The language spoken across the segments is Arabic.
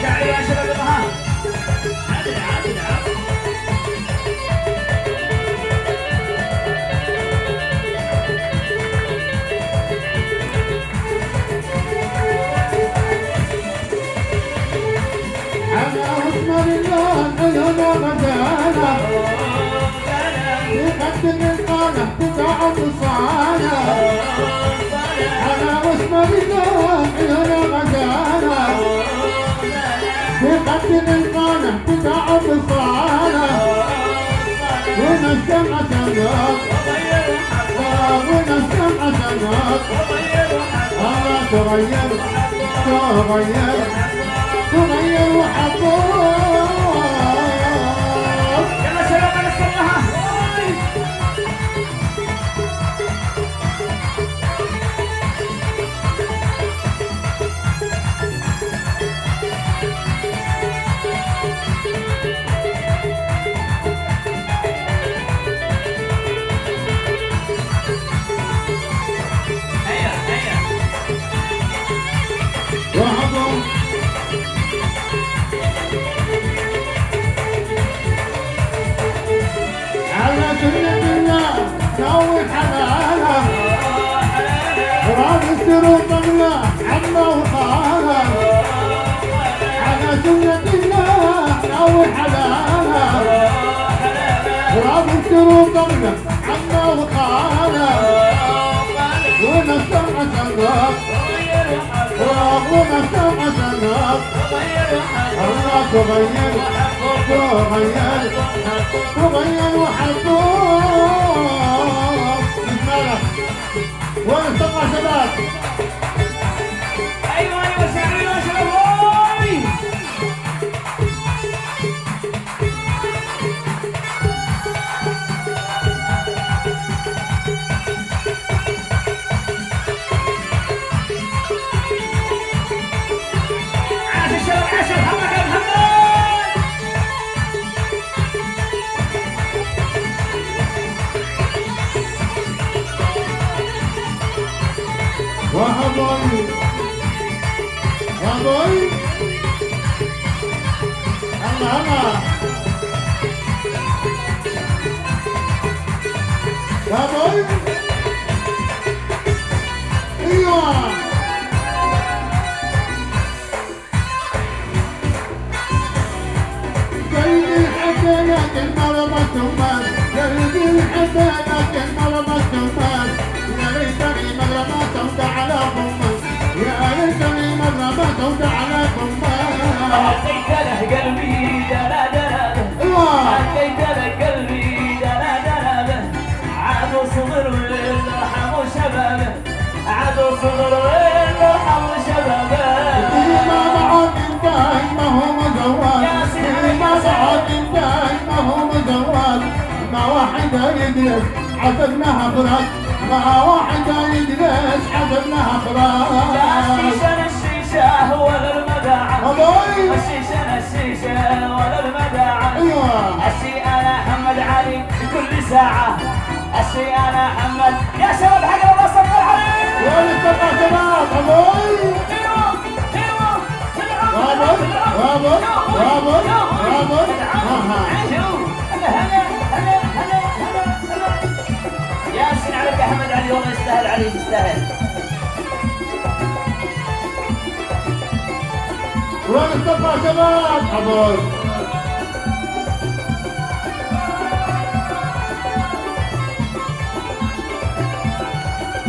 شعري يا شباب ها عادل عادل أنا أسمر الله عيونا مجانا يقدم القانة تقعد صانا أنا أسمر الله عيونا مجانا يقدم القانة تقعد صانا ونسمع سنوات ونسمع سنوات الله تغير تغير تغير وحبوب يلا شباب على السماحة هيا هيا وحبوب على سنة الله سوي حلاله راضي السرور الله عما وقاله على سنة الله سوي حلاله راضي السرور الله عما وقاله ونسمع سنوات ونسمع سنوات الله تغير تغير تغير وحبوب نسمعها ونسمع شباب ايوه ايوه شعري يا شباب هاي عاش الشباب عاش محمد يا محمد وهبوي هبوي الله الله هبوي ايوه قلبي الحبة لكن مرمى الثمان قلبي الحبة لكن مرمى الثمان يا ليتني مرمى تودع على ضمان يا ليتني مرمى تودع على ضمان هديت له قلبي دلا دلا ايوه هديت له قلبي دلا دلا عادوا صغر ويرحموا شبابه عادوا صغر ويرحموا شبابه ما بعد انتهى ما هو مجوال ما بعد انتهى ما هو مجوال ما واحد يدرس حسبناها فراق ما واحد يدرس حسبناها لا فراق الشيشة ولا المداعة أبوي الشيشة ولا المداعة ايوه الشي انا محمد علي في كل ساعة الشي انا محمد يا شباب حق الله صفر علي وين السبع شباب ابوي ايوه ايوه رابط رابط رابط رابط ياسين عليك يا احمد علي والله يستاهل علي يستاهل وين السبع شباب ابوي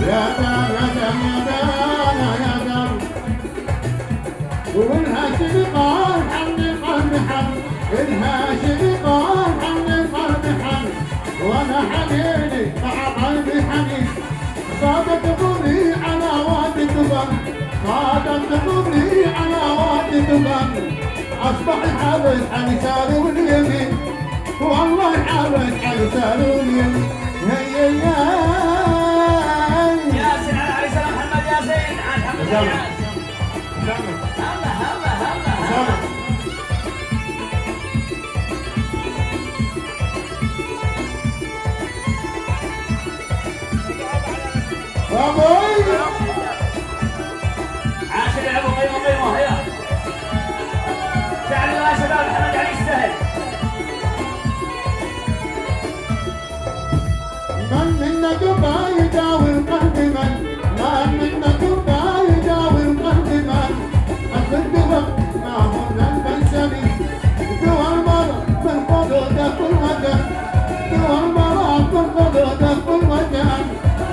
يا دام يا دام يا دام يا دام والهاشم قال حمل القلب حمل الهاشم قال حمل القلب حمل وانا حنيني مع قلبي حنين صادت قولي على وادي الدبن صادت قولي على وادي الدبن اصبح الحبس عن يساري واليمين والله الحبس عن يساري واليمين هيا ياسين على علي سلام محمد ياسين عن محمد ياسين هلا هلا هلا هلا ابوي عاش لعبوا قيمه هيا شعل الله يا شباب محمد علي يستاهل من منا دبا يداوي القلب من منا دبا يداوي القلب الدواء ما هو البلسمي دواء المرض بالخدود كل مكان دواء المرض بالخدود كل مكان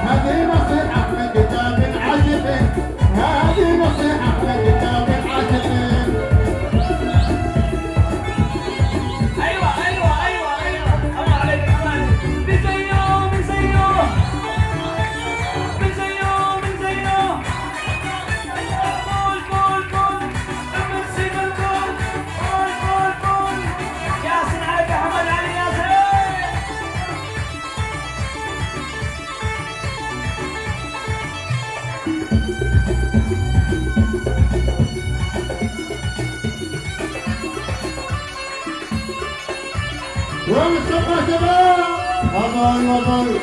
هذه نصيحة من كتاب العاشقين هذه نصيحة من كتاب العاشقين ايوه الله عليك كمان بزيو كول المسيب الكول كول ياسين عليك يا محمد علي ياسين وين الشقة شباب أبوي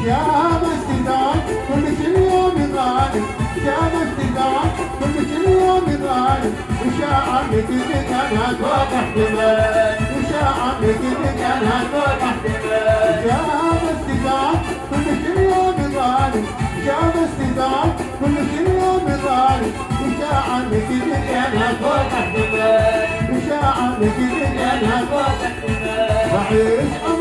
شام استدان كل شي يوم غالي شام استدان كل شي يوم غالي وشاعر مثلك انا فوق احتمال وشاعر مثلك انا فوق احتمال شام استدان كل شي يوم غالي شام استدان كل شي يوم غالي وشاعر مثلك انا فوق احتمال وشاعر مثلك انا فوق احتمال